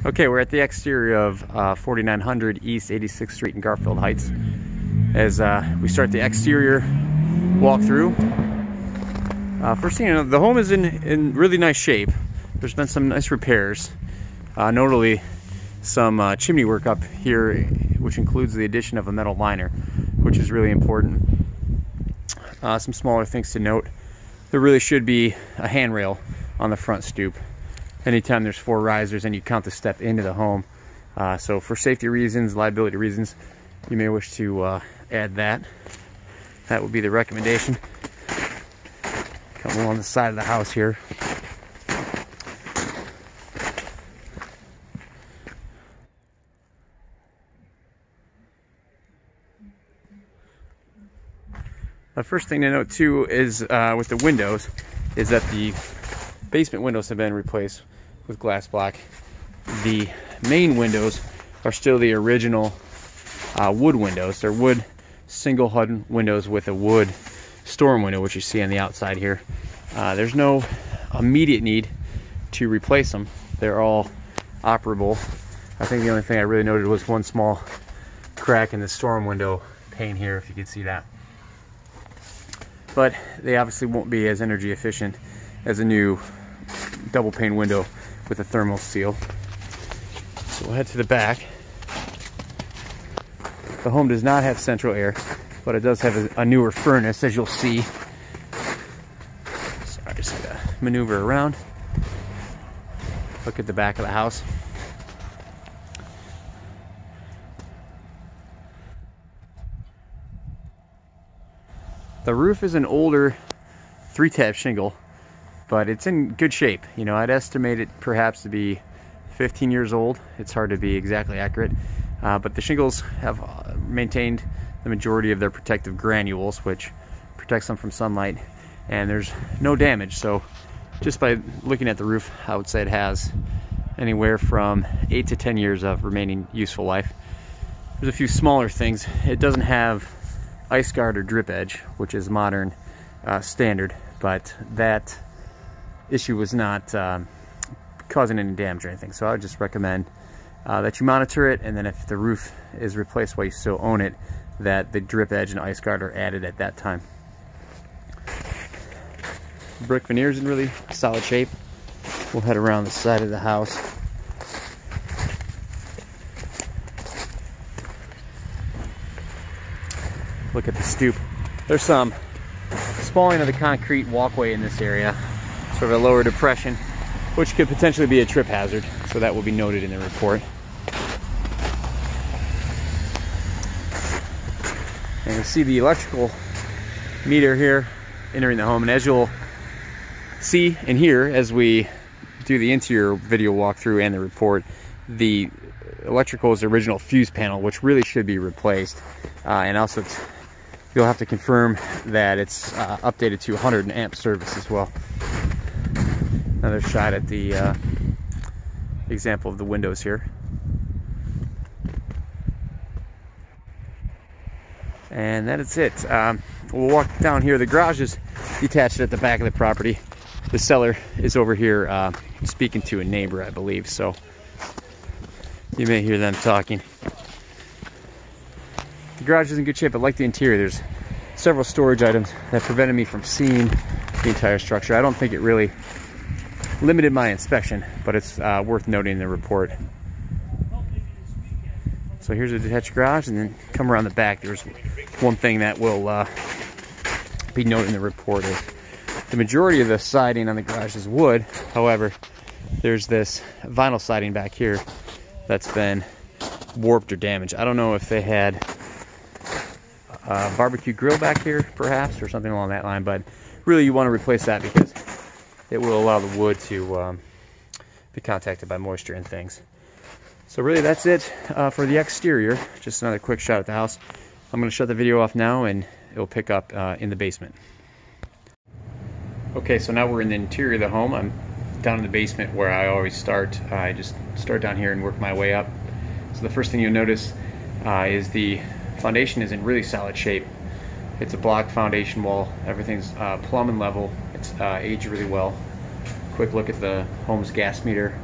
Okay, we're at the exterior of 4900 East 86th Street in Garfield Heights. As we start the exterior walkthrough, first thing, the home is in really nice shape. There's been some nice repairs, notably some chimney work up here, which includes the addition of a metal liner, which is really important. Some smaller things to note: there really should be a handrail on the front stoop. Anytime there's 4 risers and you count the step into the home. So for safety reasons, liability reasons, you may wish to add that. That would be the recommendation. Come along the side of the house here. The first thing to note too is with the windows is that the basement windows have been replaced with glass block. The main windows are still the original wood windows. They're wood single HUD windows with a wood storm window, which you see on the outside here. There's no immediate need to replace them. They're all operable. I think the only thing I really noted was one small crack in the storm window pane here, if you can see that. But they obviously won't be as energy efficient as a new double pane window with a thermal seal. So we'll head to the back. The home does not have central air, but it does have a newer furnace, as you'll see. So I just gotta maneuver around. Look at the back of the house. The roof is an older 3-tab shingle, but it's in good shape. You know, I'd estimate it perhaps to be 15 years old. It's hard to be exactly accurate, but the shingles have maintained the majority of their protective granules, which protects them from sunlight, and there's no damage. So just by looking at the roof, I would say it has anywhere from 8 to 10 years of remaining useful life. There's a few smaller things. It doesn't have ice guard or drip edge, which is modern standard, but that issue was not causing any damage or anything. So I would just recommend that you monitor it, and then if the roof is replaced while you still own it, that the drip edge and ice guard are added at that time. Brick veneer is in really solid shape. We'll head around the side of the house. Look at the stoop. There's some spalling of the concrete walkway in this area, sort of a lower depression, which could potentially be a trip hazard, so that will be noted in the report. And you see the electrical meter here entering the home, and as you'll see and hear as we do the interior video walkthrough and the report, the electrical is the original fuse panel, which really should be replaced, and also you'll have to confirm that it's updated to 100 amp service as well. Another shot at the example of the windows here. And that is it. We'll walk down here. The garage is detached at the back of the property. The seller is over here speaking to a neighbor, I believe, so you may hear them talking. The garage is in good shape. I like the interior. There's several storage items that prevented me from seeing the entire structure. I don't think it really limited my inspection, but it's worth noting in the report. So here's a detached garage, and then come around the back. There's one thing that will be noted in the report. Is the majority of the siding on the garage is wood. However, there's this vinyl siding back here that's been warped or damaged. I don't know if they had a barbecue grill back here, perhaps, or something along that line, but really you want to replace that because it will allow the wood to be contacted by moisture and things. So really that's it for the exterior. Just another quick shot at the house. I'm going to shut the video off now, and it'll pick up in the basement. Okay, so now we're in the interior of the home. I'm down in the basement where I always start. I just start down here and work my way up. So the first thing you'll notice is the foundation is in really solid shape. It's a block foundation wall. Everything's plumb and level. It's aged really well. Quick look at the home's gas meter.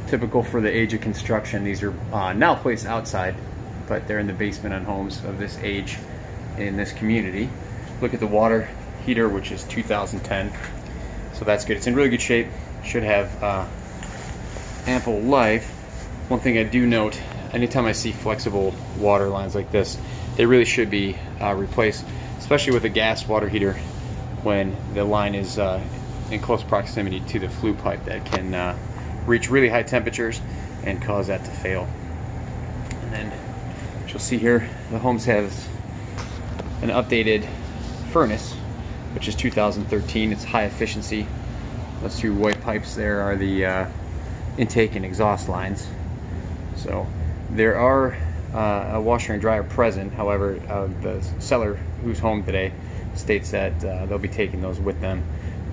Typical for the age of construction. These are now placed outside, but they're in the basement on homes of this age in this community. Look at the water heater, which is 2010, so that's good. It's in really good shape. Should have ample life. One thing I do note, anytime I see flexible water lines like this, they really should be replaced, especially with a gas water heater when the line is in close proximity to the flue pipe that can reach really high temperatures and cause that to fail. And then what you'll see here, the homes have an updated furnace, which is 2013. It's high efficiency. Those two white pipes there are the intake and exhaust lines. So there are a washer and dryer present. However, the seller who's home today states that they'll be taking those with them.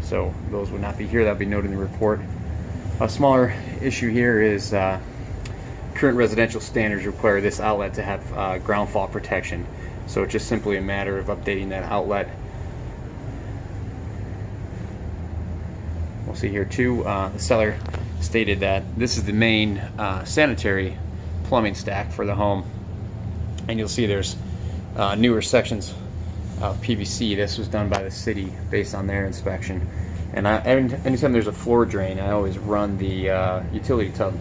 So those would not be here. That'll be noted in the report. A smaller issue here is current residential standards require this outlet to have ground fault protection. So it's just simply a matter of updating that outlet. We'll see here too, the seller stated that this is the main sanitary plumbing stack for the home. And you'll see there's newer sections of PVC. This was done by the city based on their inspection. And anytime there's a floor drain, I always run the utility tub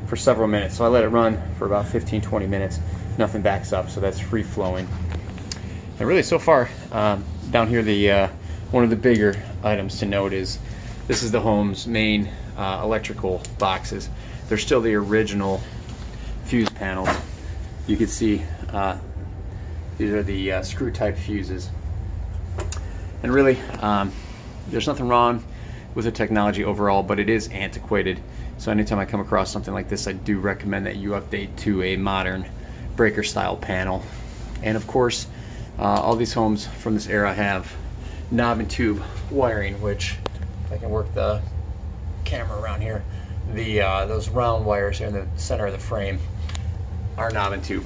for several minutes. So I let it run for about 15-20 minutes. Nothing backs up, so that's free flowing. And really, so far down here, the one of the bigger items to note is this is the home's main electrical boxes. They're still the original fuse panels. You can see these are the screw type fuses. And really, there's nothing wrong with the technology overall, but it is antiquated. So anytime I come across something like this, I do recommend that you update to a modern breaker style panel. And of course, all these homes from this era have knob and tube wiring, which, if I can work the camera around here, those round wires here in the center of the frame are knob and tube.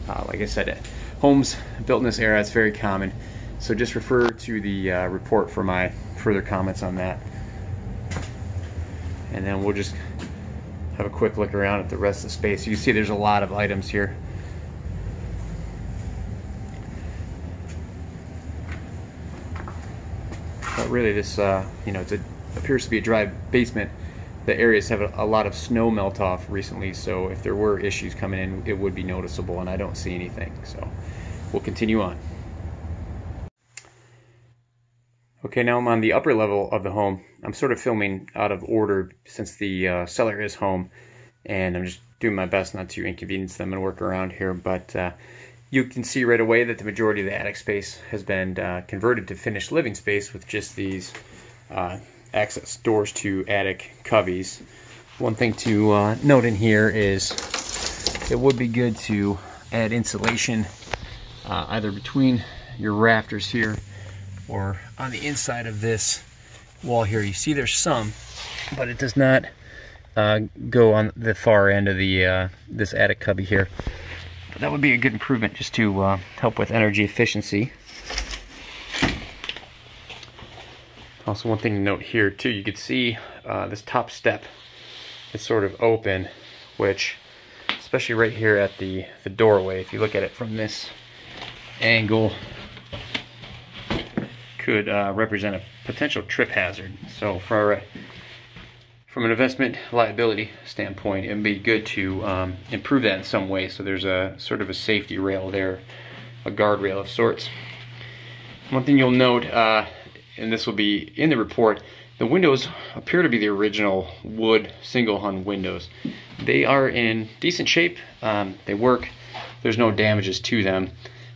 Like I said, homes built in this era, it's very common. So just refer to the report for my further comments on that. And then we'll just have a quick look around at the rest of the space. You can see there's a lot of items here. But really this, it appears to be a dry basement. The areas have a lot of snow melt off recently, so if there were issues coming in, it would be noticeable, and I don't see anything. So we'll continue on. Okay, now I'm on the upper level of the home. I'm sort of filming out of order since the seller is home, and I'm just doing my best not to inconvenience them and work around here, but you can see right away that the majority of the attic space has been converted to finished living space with just these access doors to attic cubbies. One thing to note in here is it would be good to add insulation either between your rafters here or on the inside of this wall here. You see there's some, but it does not go on the far end of the this attic cubby here. But that would be a good improvement just to help with energy efficiency. Also, one thing to note here too, you can see this top step is sort of open, which, especially right here at the doorway, if you look at it from this angle, could represent a potential trip hazard. So from an investment liability standpoint, it would be good to improve that in some way. So there's a sort of a safety rail there, a guardrail of sorts. One thing you'll note, and this will be in the report, the windows appear to be the original wood single hung windows. They are in decent shape. They work. There's no damages to them,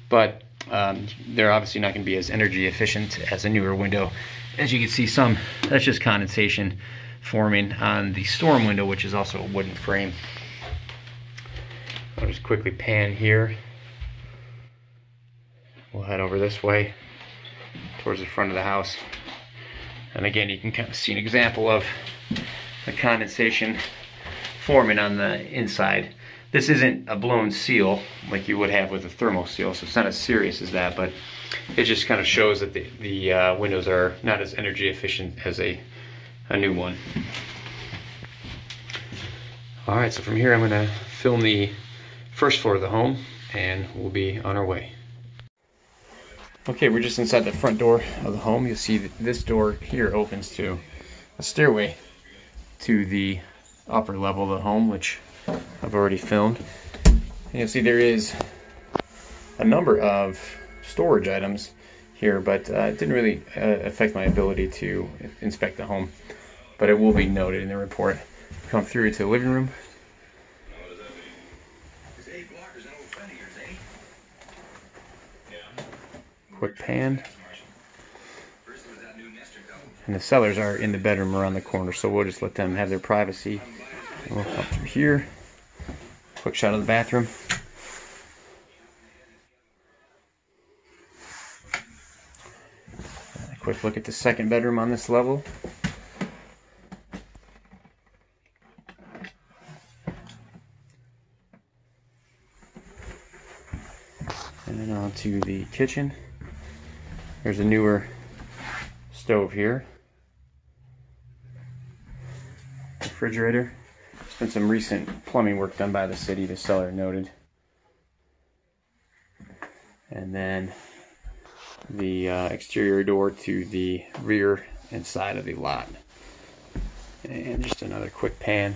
but they're obviously not going to be as energy efficient as a newer window. As you can see, that's just condensation forming on the storm window, which is also a wooden frame. I'll just quickly pan here. We'll head over this way towards the front of the house. And again, you can kind of see an example of the condensation forming on the inside. This isn't a blown seal like you would have with a thermal seal, so it's not as serious as that, but it just kind of shows that the windows are not as energy efficient as a new one. Alright, so from here I'm going to film the first floor of the home and we'll be on our way. Okay, we're just inside the front door of the home. You'll see that this door here opens to a stairway to the upper level of the home, which I've already filmed. And you'll see there is a number of storage items here, but it didn't really affect my ability to inspect the home. But it will be noted in the report. Come through to the living room. Quick pan. And the cellars are in the bedroom around the corner, so we'll just let them have their privacy. And we'll come through here. Quick shot of the bathroom. A quick look at the second bedroom on this level. And then on to the kitchen. There's a newer stove here. Refrigerator. There's been some recent plumbing work done by the city, the seller noted. And then the exterior door to the rear and side of the lot. And just another quick pan.